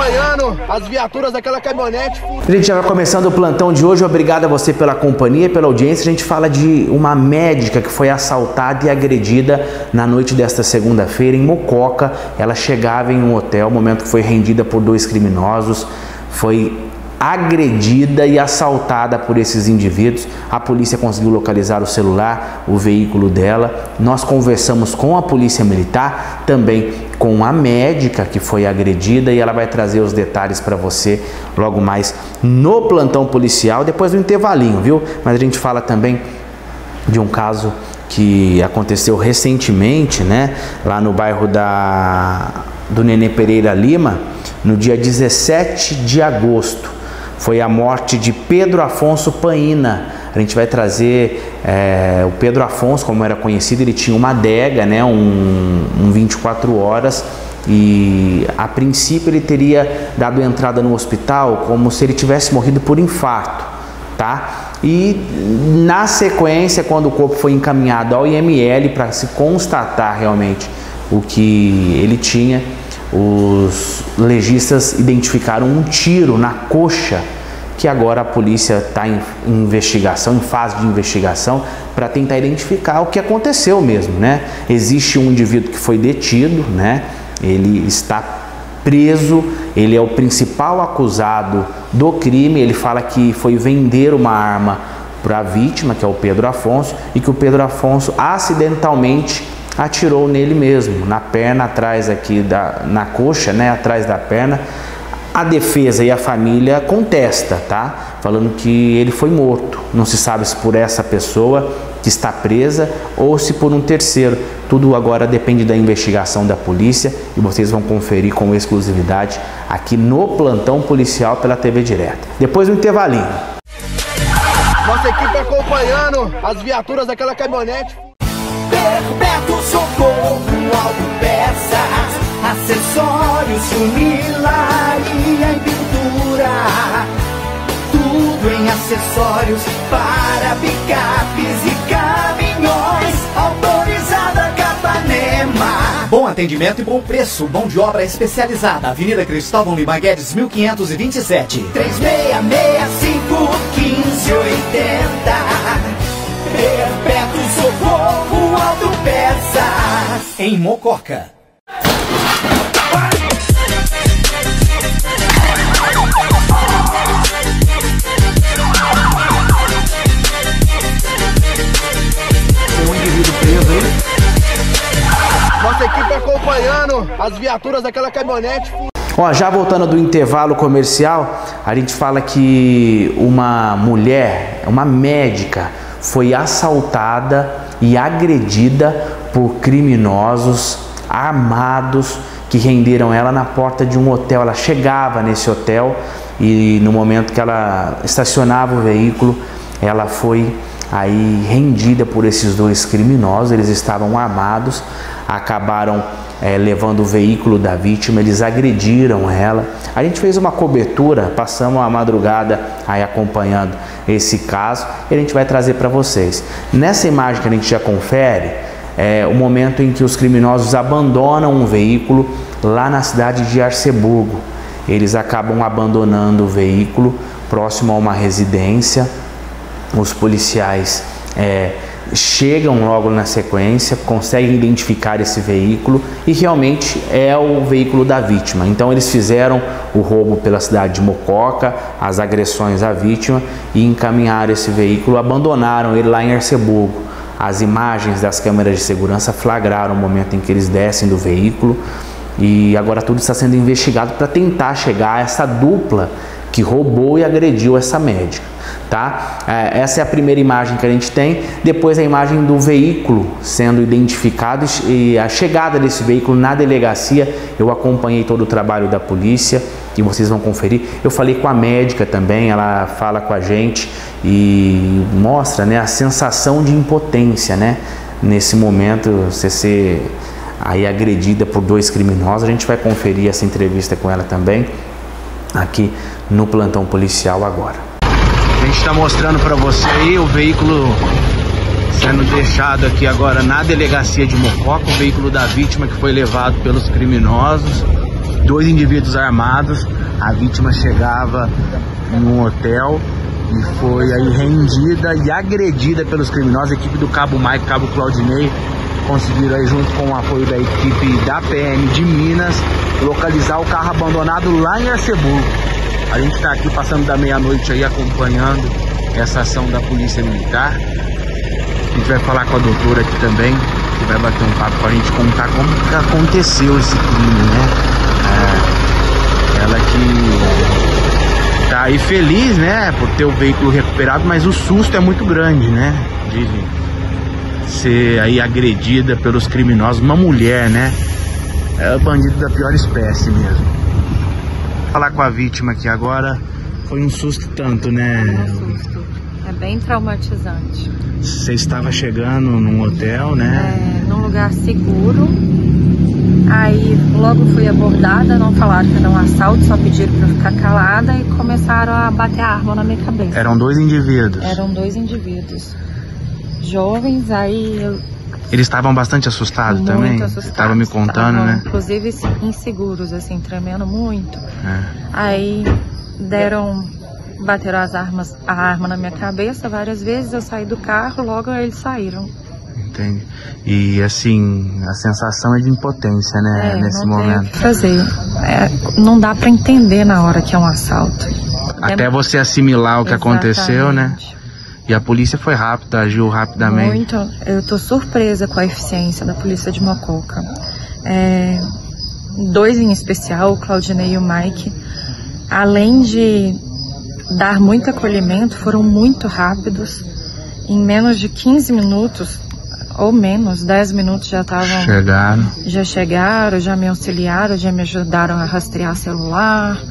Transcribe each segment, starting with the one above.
acompanhando as viaturas daquela caminhonete. A gente já vai começando o plantão de hoje. Obrigado a você pela companhia, pela audiência. A gente fala de uma médica que foi assaltada e agredida na noite desta segunda-feira em Mococa. Ela chegava em um hotel, momento que foi rendida por dois criminosos, foi agredida e assaltada por esses indivíduos. A polícia conseguiu localizar o celular, o veículo dela. Nós conversamos com a polícia militar, também com a médica que foi agredida, e ela vai trazer os detalhes para você logo mais no plantão policial, depois do intervalinho, viu? Mas a gente fala também de um caso que aconteceu recentemente, né? Lá no bairro do Nenê Pereira Lima, no dia 17 de agosto. Foi a morte de Pedro Afonso Paina. A gente vai trazer o Pedro Afonso, como era conhecido. Ele tinha uma adega, né, um 24 horas, e a princípio ele teria dado entrada no hospital como se ele tivesse morrido por infarto, tá? E na sequência, quando o corpo foi encaminhado ao IML para se constatar realmente o que ele tinha, os legistas identificaram um tiro na coxa, que agora a polícia está em investigação, em fase de investigação, para tentar identificar o que aconteceu mesmo, né? Existe um indivíduo que foi detido, né? Ele está preso, ele é o principal acusado do crime. Ele fala que foi vender uma arma para a vítima, que é o Pedro Afonso, e que o Pedro Afonso acidentalmente atirou nele mesmo, na perna, atrás aqui na coxa, né, atrás da perna. A defesa e a família contesta, tá? Falando que ele foi morto. Não se sabe se por essa pessoa que está presa ou se por um terceiro. Tudo agora depende da investigação da polícia, e vocês vão conferir com exclusividade aqui no plantão policial pela TV Direta. Depois do intervalinho. Nossa equipe acompanhando as viaturas daquela caminhonete. Perpétuo Socorro, autopeças, acessórios, funilaria e pintura. Tudo em acessórios para picapes e caminhões. Autorizada Capanema. Bom atendimento e bom preço. Mão de obra especializada. Avenida Cristóvão Lima Guedes, 1527. 3665 1580. Perpétuo Socorro, autopeças, em Mococa. Tem um indivíduo preso aí. Nossa equipe acompanhando as viaturas daquela caminhonete. Ó, já voltando do intervalo comercial, a gente fala que uma mulher, uma médica, foi assaltada e agredida por criminosos armados que renderam ela na porta de um hotel. Ela chegava nesse hotel e no momento que ela estacionava o veículo, ela foi aí rendida por esses dois criminosos. Eles estavam armados, acabaram levando o veículo da vítima. Eles agrediram ela. A gente fez uma cobertura, passamos a madrugada aí acompanhando esse caso, e a gente vai trazer para vocês. Nessa imagem que a gente já confere, é o momento em que os criminosos abandonam um veículo lá na cidade de Arceburgo. Eles acabam abandonando o veículo próximo a uma residência. Os policiais chegam logo na sequência, conseguem identificar esse veículo e realmente é o veículo da vítima. Então eles fizeram o roubo pela cidade de Mococa, as agressões à vítima, e encaminharam esse veículo, abandonaram ele lá em Arceburgo. As imagens das câmeras de segurança flagraram o momento em que eles descem do veículo, e agora tudo está sendo investigado para tentar chegar a essa dupla que roubou e agrediu essa médica, tá? Essa é a primeira imagem que a gente tem. Depois a imagem do veículo sendo identificado e a chegada desse veículo na delegacia. Eu acompanhei todo o trabalho da polícia e vocês vão conferir. Eu falei com a médica também, ela fala com a gente e mostra, né, a sensação de impotência, né? Nesse momento, você ser aí agredida por dois criminosos. A gente vai conferir essa entrevista com ela também aqui no plantão policial agora. A gente está mostrando para você aí o veículo sendo deixado aqui agora na delegacia de Mococa, o veículo da vítima que foi levado pelos criminosos. 2 indivíduos armados. A vítima chegava num hotel e foi aí rendida e agredida pelos criminosos. A equipe do Cabo Mike, Cabo Claudinei, conseguiram aí, junto com o apoio da equipe da PM de Minas, localizar o carro abandonado lá em Arceburgo. A gente está aqui passando da meia-noite aí acompanhando essa ação da Polícia Militar. A gente vai falar com a doutora aqui também, que vai bater um papo para a gente contar como que aconteceu esse crime, né? Ela que tá aí feliz, né, por ter o veículo recuperado, mas o susto é muito grande, né, de ser aí agredida pelos criminosos, uma mulher, né, é bandido da pior espécie mesmo. Vou falar com a vítima aqui agora, foi um susto tanto, né? É um susto, é bem traumatizante. Você estava chegando num hotel, né? Num lugar seguro. Aí logo fui abordada, não falaram que era um assalto, só pediram pra eu ficar calada e começaram a bater a arma na minha cabeça. Eram 2 indivíduos? Eram 2 indivíduos. Jovens, aí eu... Eles estavam bastante assustados muito também? Assustados. Estavam me contando, estavam, né? Inclusive inseguros, assim, tremendo muito. Aí bateram a arma na minha cabeça várias vezes, eu saí do carro, logo eles saíram. Entendi. E assim, a sensação é de impotência, né, nesse momento. Não tem o que fazer. Não dá pra entender na hora que é um assalto. Até você assimilar o que aconteceu, né? E a polícia foi rápida, agiu rapidamente. Muito. Eu tô surpresa com a eficiência da polícia de Mococa. 2 em especial, o Claudinei e o Mike, além de dar muito acolhimento, foram muito rápidos. Em menos de 15 minutos, ou menos, 10 minutos já estavam... Já chegaram, já me auxiliaram, já me ajudaram a rastrear celular,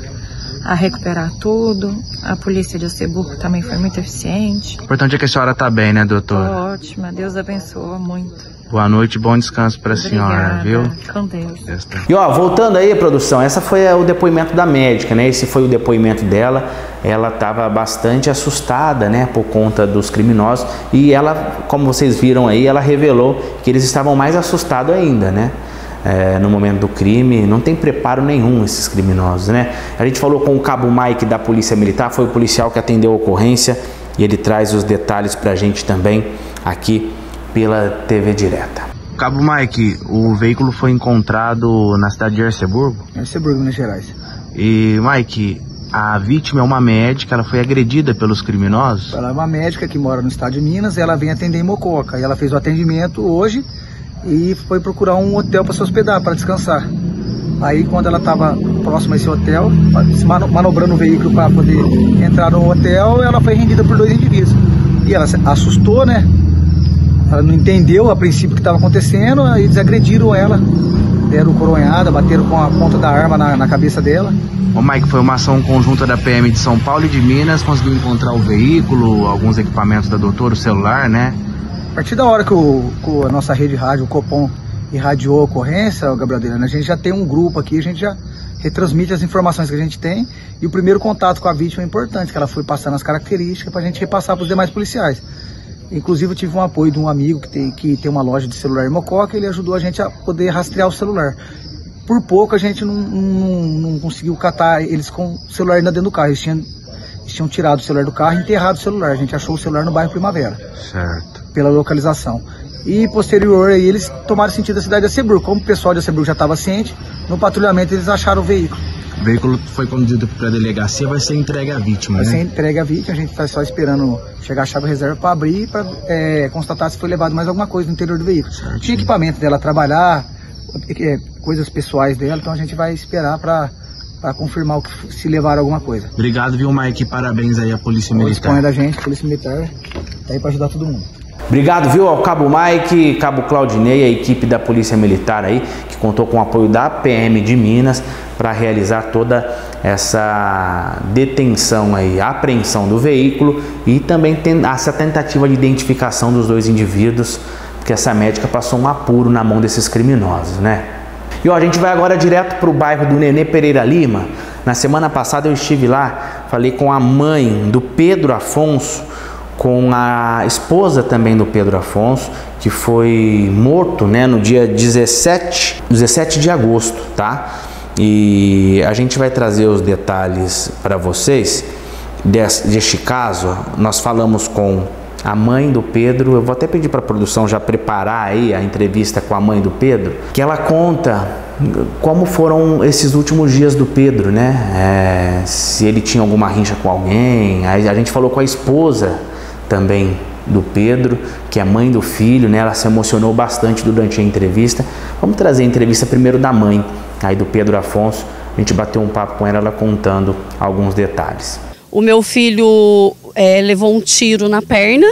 a recuperar tudo. A polícia de Arceburgo também foi muito eficiente. O importante é que a senhora tá bem, né, doutor? Ótima, Deus abençoa muito. Boa noite, bom descanso pra senhora, viu? Com Deus. E ó, voltando aí, produção, essa foi o depoimento da médica, né? Esse foi o depoimento dela. Ela estava bastante assustada, né, por conta dos criminosos. E ela, como vocês viram aí, ela revelou que eles estavam mais assustados ainda, né? No momento do crime, não tem preparo nenhum esses criminosos, né? A gente falou com o Cabo Mike da Polícia Militar, foi o policial que atendeu a ocorrência e ele traz os detalhes pra gente também aqui pela TV Direta. Cabo Mike, o veículo foi encontrado na cidade de Arceburgo? Arceburgo, Minas Gerais. E Mike, a vítima é uma médica, ela foi agredida pelos criminosos? Ela é uma médica que mora no estado de Minas, ela vem atender em Mococa. E ela fez o atendimento hoje e foi procurar um hotel para se hospedar, para descansar. Aí quando ela estava próxima a esse hotel, manobrando o veículo para poder entrar no hotel, ela foi rendida por 2 indivíduos. E ela se assustou, né? Ela não entendeu a princípio o que estava acontecendo, aí eles agrediram ela, deram coronhada, bateram com a ponta da arma na cabeça dela. Ô Mike, foi uma ação conjunta da PM de São Paulo e de Minas, conseguiu encontrar o veículo, alguns equipamentos da doutora, o celular, né? A partir da hora que a nossa rede de rádio, o Copom, irradiou a ocorrência, Gabriel Adriano, a gente já tem um grupo aqui, a gente já retransmite as informações que a gente tem, e o primeiro contato com a vítima é importante, que ela foi passando as características para a gente repassar para os demais policiais. Inclusive eu tive um apoio de um amigo que tem uma loja de celular em Mococa, ele ajudou a gente a poder rastrear o celular. Por pouco a gente não conseguiu catar eles com o celular ainda dentro do carro, eles tinham tirado o celular do carro e enterrado o celular, a gente achou o celular no bairro Primavera. Certo. Pela localização. E posterior aí eles tomaram sentido da cidade de Arceburgo, como o pessoal de Arceburgo já estava ciente, no patrulhamento eles acharam o veículo. O veículo foi conduzido para a delegacia, vai ser entregue à vítima, né? Vai ser entregue à vítima, a gente está só esperando chegar a chave reserva para abrir, para constatar se foi levado mais alguma coisa no interior do veículo. Certo. Tinha equipamento dela trabalhar, coisas pessoais dela, então a gente vai esperar para confirmar se levaram alguma coisa. Obrigado, viu, Mike? Parabéns aí à Polícia Militar. Disponha da gente, Polícia Militar, tá aí para ajudar todo mundo. Obrigado, viu, ao Cabo Mike, Cabo Claudinei, a equipe da Polícia Militar aí, que contou com o apoio da PM de Minas para realizar toda essa detenção aí, a apreensão do veículo e também essa tentativa de identificação dos 2 indivíduos, porque essa médica passou um apuro na mão desses criminosos, né? E ó, a gente vai agora direto para o bairro do Nenê Pereira Lima. Na semana passada eu estive lá, falei com a mãe do Pedro Afonso, com a esposa também do Pedro Afonso, que foi morto, né, no dia 17 de agosto, tá? E a gente vai trazer os detalhes para vocês deste caso. Nós falamos com a mãe do Pedro. Eu vou até pedir para a produção já preparar aí a entrevista com a mãe do Pedro, que ela conta como foram esses últimos dias do Pedro, né? Se ele tinha alguma rincha com alguém. Aí a gente falou com a esposa também do Pedro, que é mãe do filho, né? Ela se emocionou bastante durante a entrevista. Vamos trazer a entrevista primeiro da mãe, aí do Pedro Afonso. A gente bateu um papo com ela, ela contando alguns detalhes. O meu filho levou um tiro na perna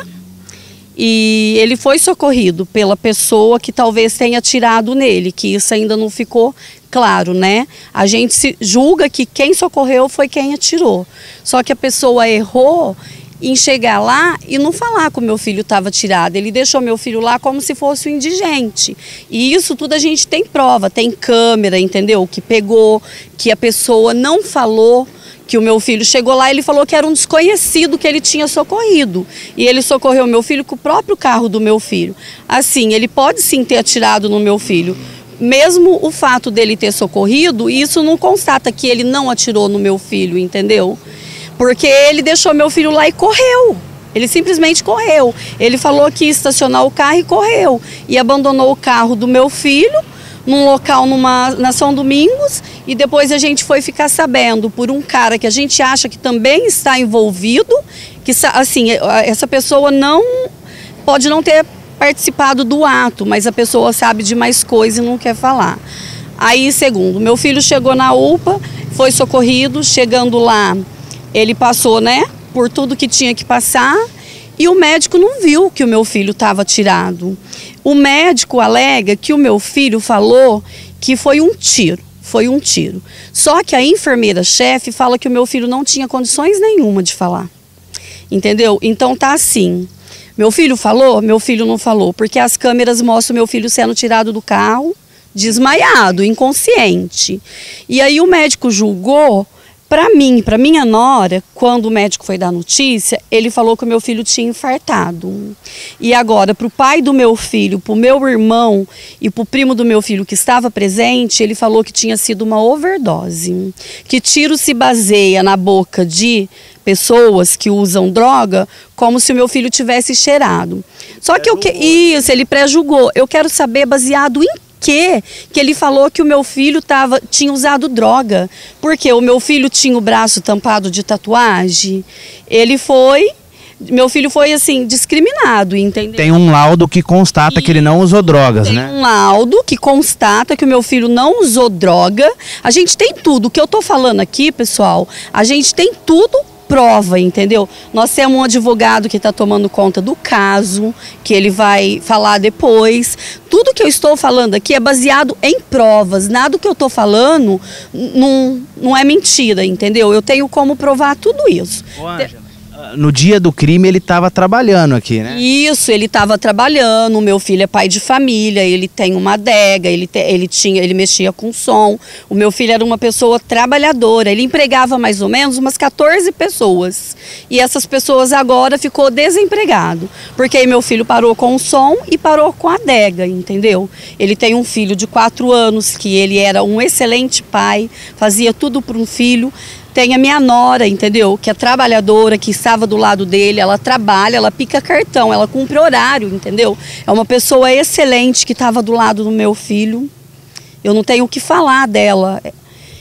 e ele foi socorrido pela pessoa que talvez tenha atirado nele, que isso ainda não ficou claro, né? A gente se julga que quem socorreu foi quem atirou. Só que a pessoa errou em chegar lá e não falar que o meu filho estava atirado. Ele deixou meu filho lá como se fosse um indigente. E isso tudo a gente tem prova, tem câmera, entendeu? Que pegou, que a pessoa não falou que o meu filho chegou lá, ele falou que era um desconhecido que ele tinha socorrido. E ele socorreu meu filho com o próprio carro do meu filho. Assim, ele pode sim ter atirado no meu filho. Mesmo o fato dele ter socorrido, isso não constata que ele não atirou no meu filho, entendeu? Porque ele deixou meu filho lá e correu. Ele simplesmente correu. Ele falou que ia estacionar o carro e correu. E abandonou o carro do meu filho num local na São Domingos, e depois a gente foi ficar sabendo por um cara que a gente acha que também está envolvido, que assim, essa pessoa pode não ter participado do ato, mas a pessoa sabe de mais coisa e não quer falar. Aí, segundo, meu filho chegou na UPA, foi socorrido, chegando lá, ele passou, né, por tudo que tinha que passar, e o médico não viu que o meu filho estava atirado. O médico alega que o meu filho falou que foi um tiro. Foi um tiro. Só que a enfermeira-chefe fala que o meu filho não tinha condições nenhuma de falar. Entendeu? Então tá assim. Meu filho falou? Meu filho não falou. Porque as câmeras mostram meu filho sendo tirado do carro, desmaiado, inconsciente. E aí o médico julgou. Para mim, para minha nora, quando o médico foi dar notícia, ele falou que o meu filho tinha infartado. E agora, para o pai do meu filho, para o meu irmão e para o primo do meu filho que estava presente, ele falou que tinha sido uma overdose. Que tiro se baseia na boca de pessoas que usam droga como se o meu filho tivesse cheirado. Só que isso, ele pré-julgou. Eu quero saber baseado em que ele falou que o meu filho tinha usado droga, porque o meu filho tinha o braço tampado de tatuagem. Meu filho foi assim, discriminado, entendeu? Tem um laudo que constata que ele não usou drogas, né? Tem um laudo que constata que o meu filho não usou droga. A gente tem tudo. O que eu tô falando aqui, pessoal, a gente tem tudo prova, entendeu? Nós temos um advogado que está tomando conta do caso, que ele vai falar depois. Tudo que eu estou falando aqui é baseado em provas. Nada do que eu estou falando não é mentira, entendeu? Eu tenho como provar tudo isso. Ô, Ângela, no dia do crime ele estava trabalhando aqui, né? Isso, ele estava trabalhando. O meu filho é pai de família, ele tem uma adega, ele mexia com som. O meu filho era uma pessoa trabalhadora, ele empregava mais ou menos umas 14 pessoas. E essas pessoas agora ficou desempregado, porque aí meu filho parou com o som e parou com a adega, entendeu? Ele tem um filho de 4 anos, que ele era um excelente pai, fazia tudo para um filho. Tem a minha nora, entendeu? Que é trabalhadora, que estava do lado dele, ela trabalha, ela pica cartão, ela cumpre horário, entendeu? É uma pessoa excelente que estava do lado do meu filho. Eu não tenho o que falar dela.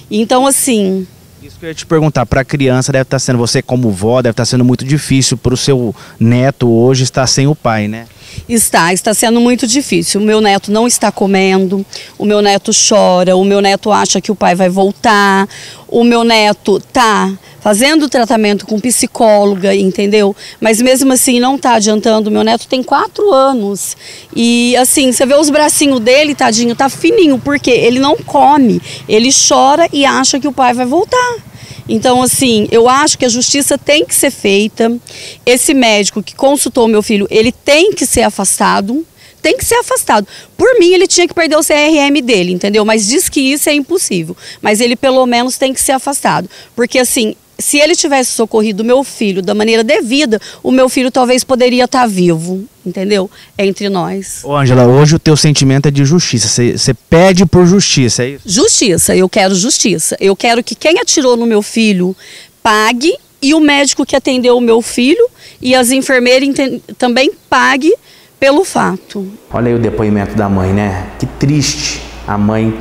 Então, assim... Isso que eu ia te perguntar, para a criança deve estar sendo, você como vó, deve estar sendo muito difícil para o seu neto hoje estar sem o pai, né? Está sendo muito difícil. O meu neto não está comendo, o meu neto chora, o meu neto acha que o pai vai voltar, o meu neto está fazendo tratamento com psicóloga, entendeu? Mas mesmo assim não está adiantando. O meu neto tem 4 anos e assim, você vê os bracinhos dele, tadinho, tá fininho, porque ele não come, ele chora e acha que o pai vai voltar. Então, assim, eu acho que a justiça tem que ser feita. Esse médico que consultou meu filho, ele tem que ser afastado. Tem que ser afastado. Por mim, ele tinha que perder o CRM dele, entendeu? Mas diz que isso é impossível. Mas ele, pelo menos, tem que ser afastado. Porque, assim, se ele tivesse socorrido o meu filho da maneira devida, o meu filho talvez poderia estar vivo, entendeu? Entre nós. Ô, Ângela, hoje o teu sentimento é de justiça. Você pede por justiça, é isso? Justiça, eu quero justiça. Eu quero que quem atirou no meu filho pague e o médico que atendeu o meu filho e as enfermeiras também pague pelo fato. Olha aí o depoimento da mãe, né? Que triste. A mãe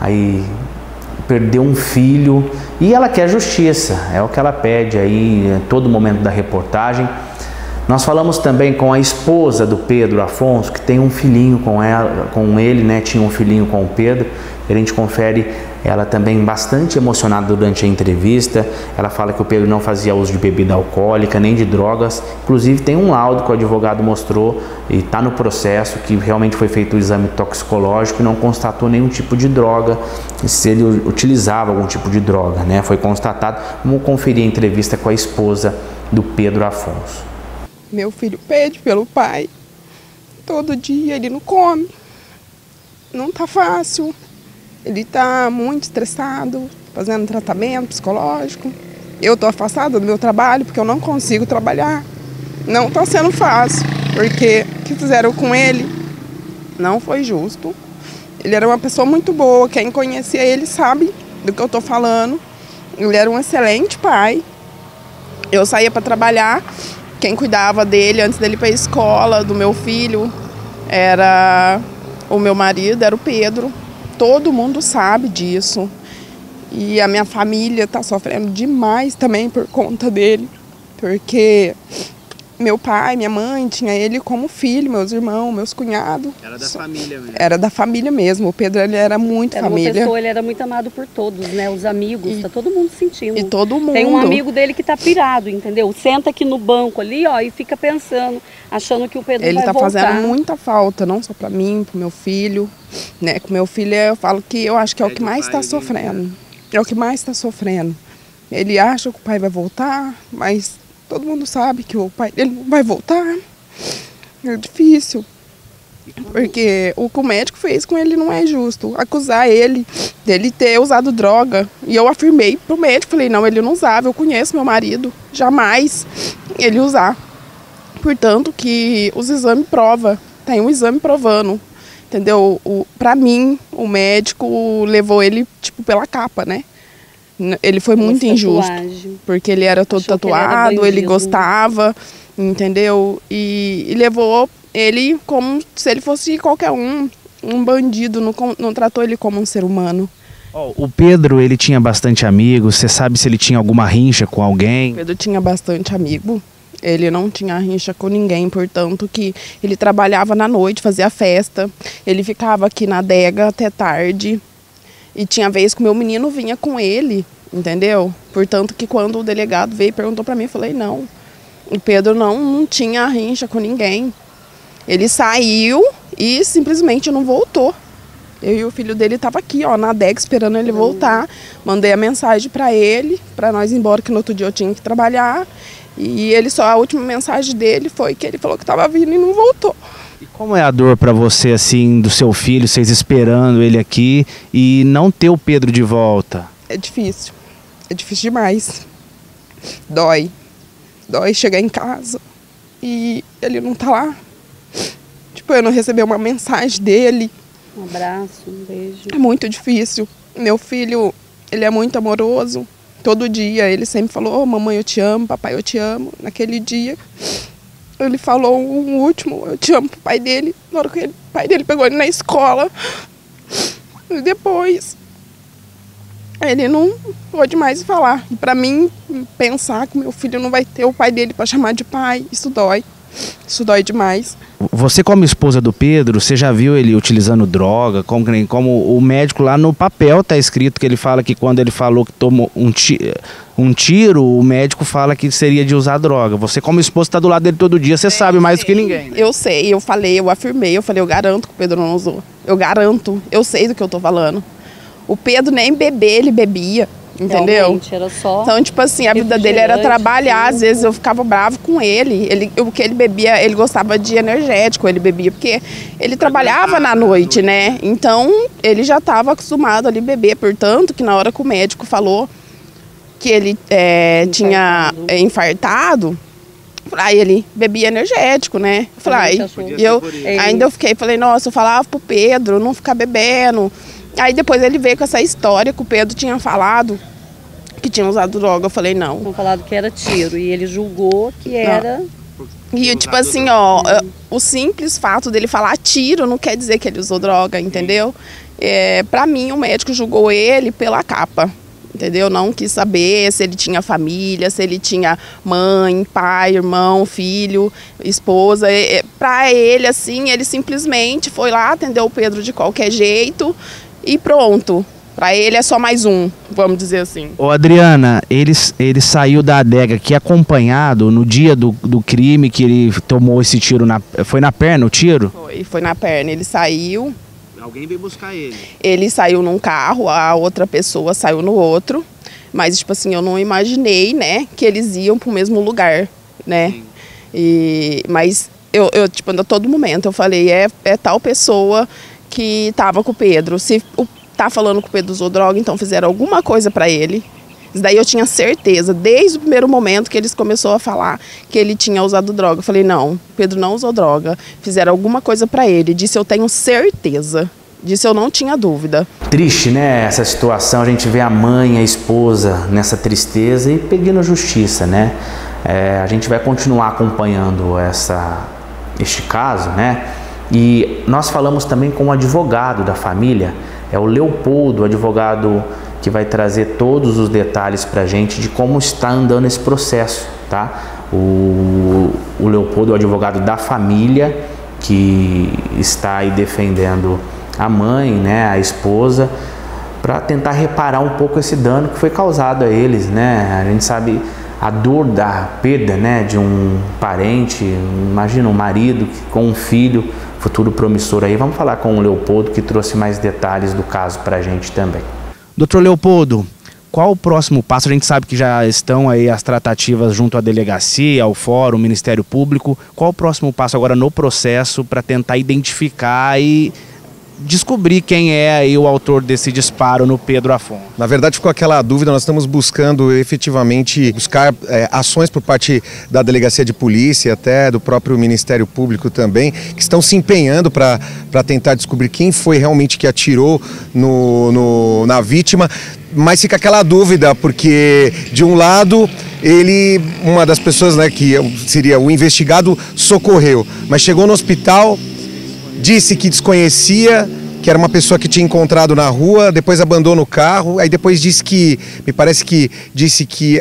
aí perdeu um filho e ela quer justiça. É o que ela pede aí em todo momento da reportagem. Nós falamos também com a esposa do Pedro Afonso, que tem um filhinho com ele, né? Tinha um filhinho com o Pedro. A gente confere ela também bastante emocionada durante a entrevista. Ela fala que o Pedro não fazia uso de bebida alcoólica, nem de drogas. Inclusive tem um laudo que o advogado mostrou e está no processo, que realmente foi feito o exame toxicológico e não constatou nenhum tipo de droga, se ele utilizava algum tipo de droga, né? Foi constatado. Vamos conferir a entrevista com a esposa do Pedro Afonso. Meu filho pede pelo pai. Todo dia ele não come. Não tá fácil. Ele tá muito estressado, fazendo tratamento psicológico. Eu tô afastada do meu trabalho porque eu não consigo trabalhar. Não tá sendo fácil, porque o que fizeram com ele não foi justo. Ele era uma pessoa muito boa, quem conhecia ele sabe do que eu tô falando. Ele era um excelente pai. Eu saía para trabalhar, quem cuidava dele antes dele ir para a escola, do meu filho, era o meu marido, era o Pedro. Todo mundo sabe disso. E a minha família está sofrendo demais também por conta dele. Porque meu pai, minha mãe, tinha ele como filho, meus irmãos, meus cunhados. Era da família mesmo. Era da família mesmo. O Pedro, ele era muito família. Uma pessoa, ele era muito amado por todos, né? Os amigos, tá todo mundo sentindo. E todo mundo. Tem um amigo dele que tá pirado, entendeu? Senta aqui no banco ali, ó, e fica pensando, achando que o Pedro vai voltar. Ele tá fazendo muita falta, não só para mim, pro meu filho, né? Com meu filho, eu falo que eu acho que é o que mais está sofrendo. É o que mais está sofrendo. Ele acha que o pai vai voltar, mas todo mundo sabe que o pai dele não vai voltar. É difícil. Porque o que o médico fez com ele não é justo. Acusar ele dele ter usado droga. E eu afirmei pro médico, falei, não, ele não usava, eu conheço meu marido. Jamais ele usar. Portanto, que os exames provam. Tem um exame provando. Entendeu? Pra mim, o médico levou ele, tipo, pela capa, né? Ele foi muito injusto, porque ele era todo tatuado, ele gostava, entendeu? E levou ele como se ele fosse qualquer um bandido, não tratou ele como um ser humano. O Pedro, ele tinha bastante amigos, você sabe se ele tinha alguma rincha com alguém? O Pedro tinha bastante amigo, ele não tinha rincha com ninguém, portanto que ele trabalhava na noite, fazia festa, ele ficava aqui na adega até tarde. E tinha vez que o meu menino vinha com ele, entendeu? Portanto que quando o delegado veio e perguntou pra mim, eu falei, não. O Pedro não tinha rincha com ninguém. Ele saiu e simplesmente não voltou. Eu e o filho dele tava aqui, ó, na adega esperando ele voltar. Mandei a mensagem pra ele, pra nós ir embora, que no outro dia eu tinha que trabalhar. E ele a última mensagem dele foi que ele falou que tava vindo e não voltou. E como é a dor para você, assim, do seu filho, vocês esperando ele aqui e não ter o Pedro de volta? É difícil demais. Dói chegar em casa e ele não tá lá. Tipo, eu não recebi uma mensagem dele. Um abraço, um beijo. É muito difícil. Meu filho, ele é muito amoroso. Todo dia ele sempre falou, oh, mamãe eu te amo, papai eu te amo. Naquele dia ele falou um último, eu te amo pro pai dele. Na hora que o pai dele pegou ele na escola. E depois ele não pôde mais falar. E pra mim, pensar que meu filho não vai ter o pai dele pra chamar de pai, isso dói. Isso dói demais. Você, como esposa do Pedro, você já viu ele utilizando droga? Como o médico lá no papel tá escrito que ele fala que quando ele falou que tomou um tiro, o médico fala que seria de usar droga. Você, como esposa, está do lado dele todo dia, você sabe mais do que ninguém, né? Eu sei, eu falei, eu afirmei, eu garanto que o Pedro não usou. Eu garanto, eu sei do que eu tô falando. O Pedro nem beber, ele bebia. Entendeu? Realmente, era só então, tipo assim, a vida dele era trabalhar. Às vezes eu ficava bravo com ele. O que ele bebia, ele gostava de energético, ele bebia porque ele trabalhava na noite, né? Então, ele já estava acostumado ali a beber. Portanto, que na hora que o médico falou que ele tinha infartado. Aí ele bebia energético, né? Ainda eu falei, nossa, eu falava pro Pedro não ficar bebendo. Aí depois ele veio com essa história que o Pedro tinha falado que tinha usado droga. Eu falei, não. Tinham falado que era tiro e ele julgou que era... E tipo assim, ó, o simples fato dele falar tiro não quer dizer que ele usou droga, entendeu? Pra mim, o médico julgou ele pela capa. Entendeu? Não quis saber se ele tinha família, se ele tinha mãe, pai, irmão, filho, esposa. Para ele, assim, ele simplesmente foi lá, atendeu o Pedro de qualquer jeito e pronto. Para ele é só mais um, vamos dizer assim. Ô Adriana, ele saiu da adega aqui acompanhado no dia do crime que ele tomou esse tiro, foi na perna o tiro? Foi na perna, ele saiu... Alguém veio buscar ele? Ele saiu num carro, a outra pessoa saiu no outro. Mas, tipo assim, eu não imaginei, né, que eles iam pro mesmo lugar, né? Mas eu tipo, a todo momento eu falei, é tal pessoa que tava com o Pedro. Se tá falando que o Pedro usou droga, então fizeram alguma coisa pra ele. Isso daí eu tinha certeza, desde o primeiro momento que eles começaram a falar que ele tinha usado droga. Eu falei, não, Pedro não usou droga, fizeram alguma coisa pra ele. Disse, eu tenho certeza. Disse, eu não tinha dúvida. Triste, né, essa situação, a gente vê a mãe, a esposa nessa tristeza e pedindo justiça, né? A gente vai continuar acompanhando este caso, né? E nós falamos também com o advogado da família, é o Leopoldo, advogado que vai trazer todos os detalhes para a gente de como está andando esse processo, tá? O Leopoldo é o advogado da família que está aí defendendo a mãe, né, a esposa, para tentar reparar um pouco esse dano que foi causado a eles, né? A gente sabe a dor da perda, né, de um parente, imagina um marido com um filho, futuro promissor aí. Vamos falar com o Leopoldo que trouxe mais detalhes do caso para a gente também. Doutor Leopoldo, qual o próximo passo? A gente sabe que já estão aí as tratativas junto à delegacia, ao fórum, ao Ministério Público. Qual o próximo passo agora no processo para tentar identificar e descobrir quem é aí o autor desse disparo no Pedro Afonso? Na verdade ficou aquela dúvida, nós estamos buscando efetivamente buscar ações por parte da Delegacia de Polícia, até do próprio Ministério Público também, que estão se empenhando para tentar descobrir quem foi realmente que atirou na vítima, mas fica aquela dúvida, porque de um lado uma das pessoas, né, que seria o investigado, socorreu, mas chegou no hospital, disse que desconhecia, que era uma pessoa que tinha encontrado na rua, depois abandonou o carro, aí depois disse que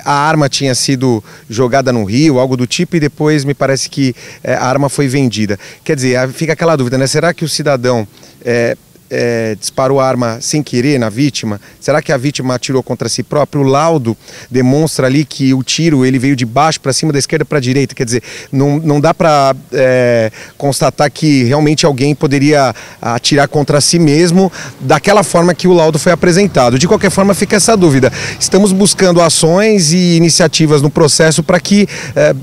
a arma tinha sido jogada no rio, algo do tipo, e depois me parece que a arma foi vendida. Quer dizer, fica aquela dúvida, né? Será que o cidadão disparou a arma sem querer na vítima? Será que a vítima atirou contra si próprio? O laudo demonstra ali que o tiro ele veio de baixo para cima, da esquerda para a direita. Quer dizer, não dá para constatar que realmente alguém poderia atirar contra si mesmo daquela forma que o laudo foi apresentado. De qualquer forma, fica essa dúvida. Estamos buscando ações e iniciativas no processo para que,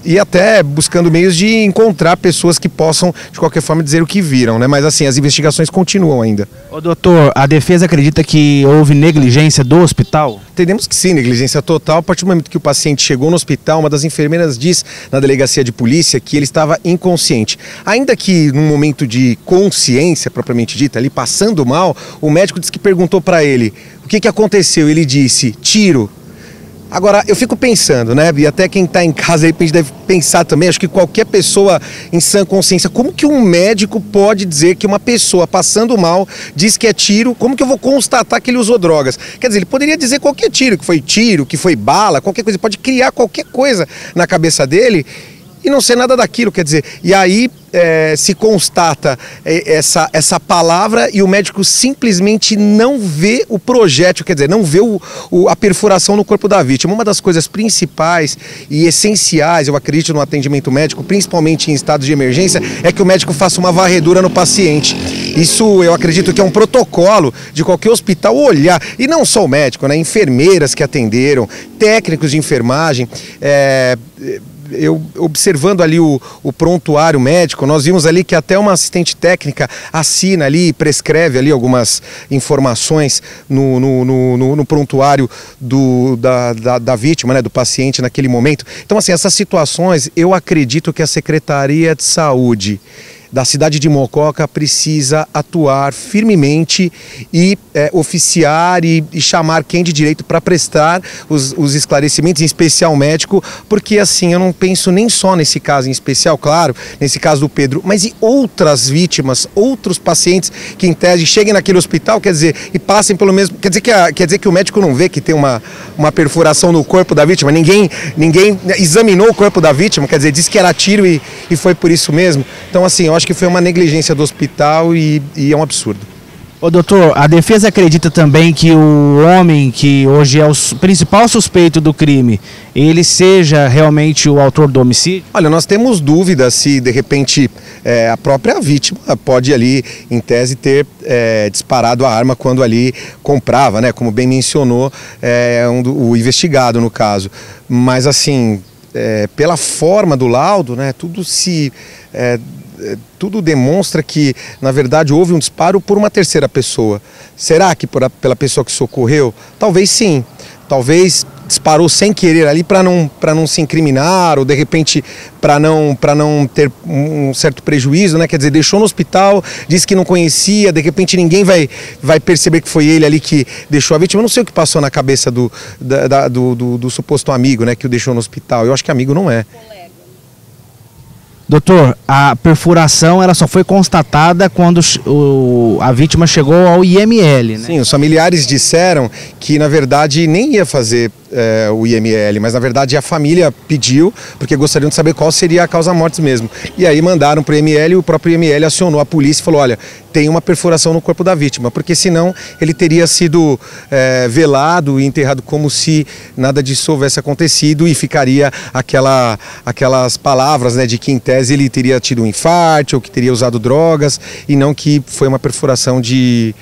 e até buscando meios de encontrar pessoas que possam, de qualquer forma, dizer o que viram, né? Mas assim, as investigações continuam ainda. Ô doutor, a defesa acredita que houve negligência do hospital? Entendemos que sim, negligência total. A partir do momento que o paciente chegou no hospital, uma das enfermeiras diz na delegacia de polícia que ele estava inconsciente. Ainda que num momento de consciência, propriamente dita, ali passando mal, o médico disse que perguntou para ele o que aconteceu. Ele disse, tiro. Agora, eu fico pensando, né, e até quem está em casa de repente deve pensar também, acho que qualquer pessoa em sã consciência, como que um médico pode dizer que uma pessoa passando mal diz que é tiro, como que eu vou constatar que ele usou drogas? Quer dizer, ele poderia dizer qualquer tiro, que foi bala, qualquer coisa, pode criar qualquer coisa na cabeça dele e não ser nada daquilo, quer dizer, e aí se constata essa palavra e o médico simplesmente não vê o projétil, quer dizer, não vê a perfuração no corpo da vítima. Uma das coisas principais e essenciais, eu acredito, no atendimento médico, principalmente em estados de emergência, é que o médico faça uma varredura no paciente. Isso eu acredito que é um protocolo de qualquer hospital olhar, e não só o médico, né? Enfermeiras que atenderam, técnicos de enfermagem, eu observando ali o prontuário médico, nós vimos ali que até uma assistente técnica assina ali, prescreve ali algumas informações no prontuário da vítima, né, do paciente naquele momento. Então, assim, essas situações, eu acredito que a Secretaria de Saúde da cidade de Mococa precisa atuar firmemente e oficiar e chamar quem de direito para prestar os esclarecimentos, em especial o médico, porque assim, eu não penso nem só nesse caso em especial, claro, nesse caso do Pedro, mas e outras vítimas, outros pacientes que em tese cheguem naquele hospital, quer dizer, e passem pelo mesmo, quer dizer que o médico não vê que tem uma perfuração no corpo da vítima, ninguém examinou o corpo da vítima, quer dizer, disse que era tiro e foi por isso mesmo. Então assim, eu acho que foi uma negligência do hospital e é um absurdo. Ô doutor, a defesa acredita também que o homem que hoje é o principal suspeito do crime, ele seja realmente o autor do homicídio? Olha, nós temos dúvidas se de repente a própria vítima pode ali, em tese, ter disparado a arma quando ali comprava, né? Como bem mencionou o investigado no caso. Mas assim, pela forma do laudo, né? Tudo demonstra que, na verdade, houve um disparo por uma terceira pessoa. Será que pela pessoa que socorreu? Talvez sim. Talvez disparou sem querer ali para não se incriminar, ou de repente para não ter um certo prejuízo, né? Quer dizer, deixou no hospital, disse que não conhecia, de repente ninguém vai perceber que foi ele ali que deixou a vítima. Eu não sei o que passou na cabeça do suposto amigo, né, que o deixou no hospital. Eu acho que amigo não é. Doutor, a perfuração ela só foi constatada quando a vítima chegou ao IML, né? Sim, os familiares disseram que na verdade nem ia fazer o IML, mas na verdade a família pediu, porque gostariam de saber qual seria a causa-mortes mesmo. E aí mandaram para o IML e o próprio IML acionou a polícia e falou, olha, tem uma perfuração no corpo da vítima, porque senão ele teria sido velado e enterrado como se nada disso houvesse acontecido e ficaria aquelas palavras, né, de que em tese ele teria tido um infarte ou que teria usado drogas e não que foi uma perfuração de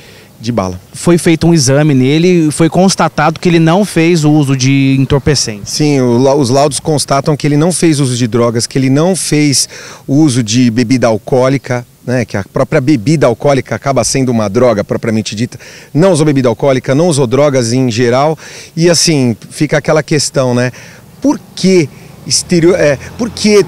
bala. Foi feito um exame nele e foi constatado que ele não fez o uso de entorpecentes. Sim, os laudos constatam que ele não fez uso de drogas, que ele não fez uso de bebida alcoólica, né, que a própria bebida alcoólica acaba sendo uma droga propriamente dita. Não usou bebida alcoólica, não usou drogas em geral. E assim, fica aquela questão, né? Por que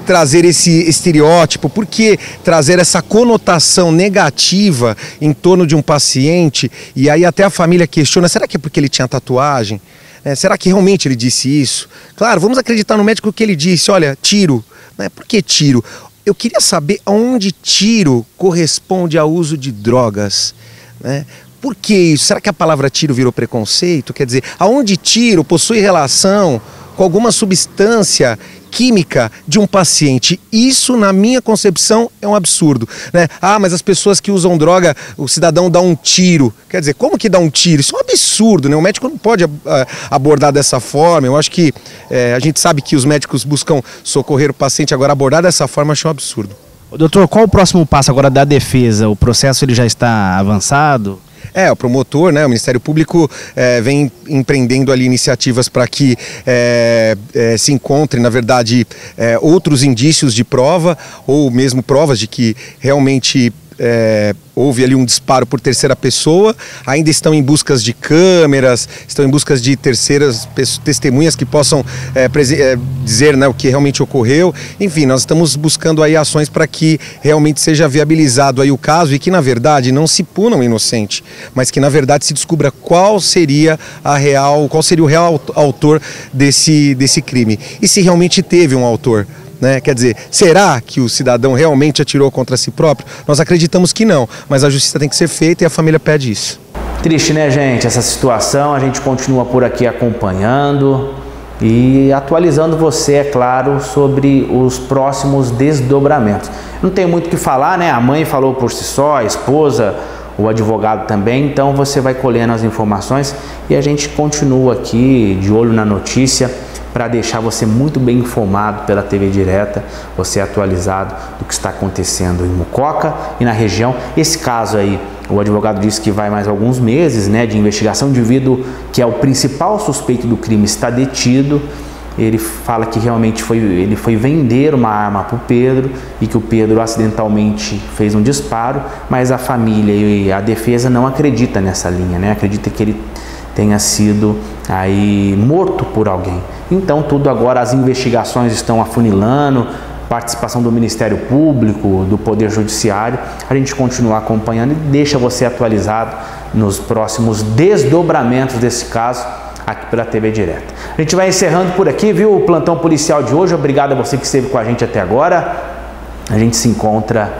trazer esse estereótipo, por que trazer essa conotação negativa em torno de um paciente? E aí até a família questiona, será que é porque ele tinha tatuagem? Será que realmente ele disse isso? Claro, vamos acreditar no médico que ele disse, olha, tiro. Por que tiro? Eu queria saber aonde tiro corresponde ao uso de drogas, né? Por que isso? Será que a palavra tiro virou preconceito? Quer dizer, aonde tiro possui relação com alguma substância química de um paciente? Isso, na minha concepção, é um absurdo, né? Ah, mas as pessoas que usam droga, o cidadão dá um tiro. Quer dizer, como que dá um tiro? Isso é um absurdo, né? O médico não pode abordar dessa forma. Eu acho que a gente sabe que os médicos buscam socorrer o paciente, agora abordar dessa forma eu acho um absurdo. Doutor, qual o próximo passo agora da defesa? O processo ele já está avançado? O promotor, né, o Ministério Público vem empreendendo ali iniciativas para que se encontrem, na verdade, outros indícios de prova ou mesmo provas de que realmente houve ali um disparo por terceira pessoa. Ainda estão em busca de câmeras, estão em busca de terceiras testemunhas que possam dizer, né, o que realmente ocorreu. Enfim, nós estamos buscando aí ações para que realmente seja viabilizado aí o caso e que na verdade não se puna o inocente, mas que na verdade se descubra qual seria o real autor desse crime e se realmente teve um autor. Né? Quer dizer, será que o cidadão realmente atirou contra si próprio? Nós acreditamos que não, mas a justiça tem que ser feita e a família pede isso. Triste, né, gente? Essa situação, a gente continua por aqui acompanhando e atualizando você, é claro, sobre os próximos desdobramentos. Não tem muito o que falar, né? A mãe falou por si só, a esposa, o advogado também, então você vai colhendo as informações e a gente continua aqui de olho na notícia, para deixar você muito bem informado pela TV Direta, você atualizado do que está acontecendo em Mococa e na região. Esse caso aí, o advogado disse que vai mais alguns meses, né, de investigação, devido que é o principal suspeito do crime está detido, Ele fala que realmente ele foi vender uma arma para o Pedro e que o Pedro acidentalmente fez um disparo, mas a família e a defesa não acredita nessa linha, né? Acredita que ele tenha sido aí morto por alguém. Então tudo agora, as investigações estão afunilando, participação do Ministério Público, do Poder Judiciário. A gente continua acompanhando e deixa você atualizado nos próximos desdobramentos desse caso aqui pela TV Direta. A gente vai encerrando por aqui, viu, o plantão policial de hoje. Obrigado a você que esteve com a gente até agora. A gente se encontra,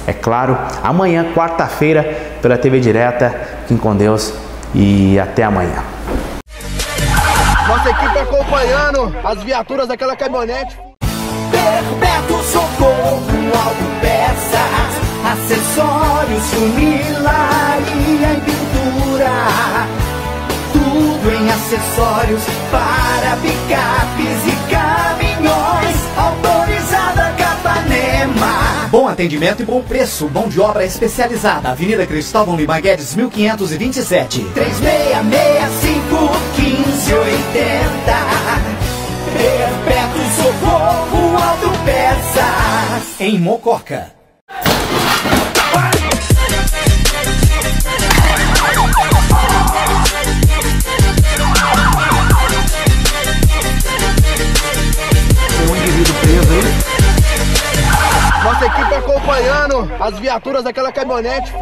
é claro, amanhã, quarta-feira, pela TV Direta. Fiquem com Deus e até amanhã. Nossa equipe acompanhando as viaturas daquela caminhonete. Perpétuo Socorro Autopeças, acessórios, funilaria e pintura. Tudo em acessórios para picapes e caminhões. Autorizada Capanema. Bom atendimento e bom preço. Mão de obra especializada. Avenida Cristóvão Lima Guedes, 1527. 3665-1580. Perpétuo Socorro Autopeças, em Mococa. Tem um indivíduo preso aí. Nossa equipe acompanhando as viaturas daquela caminhonete.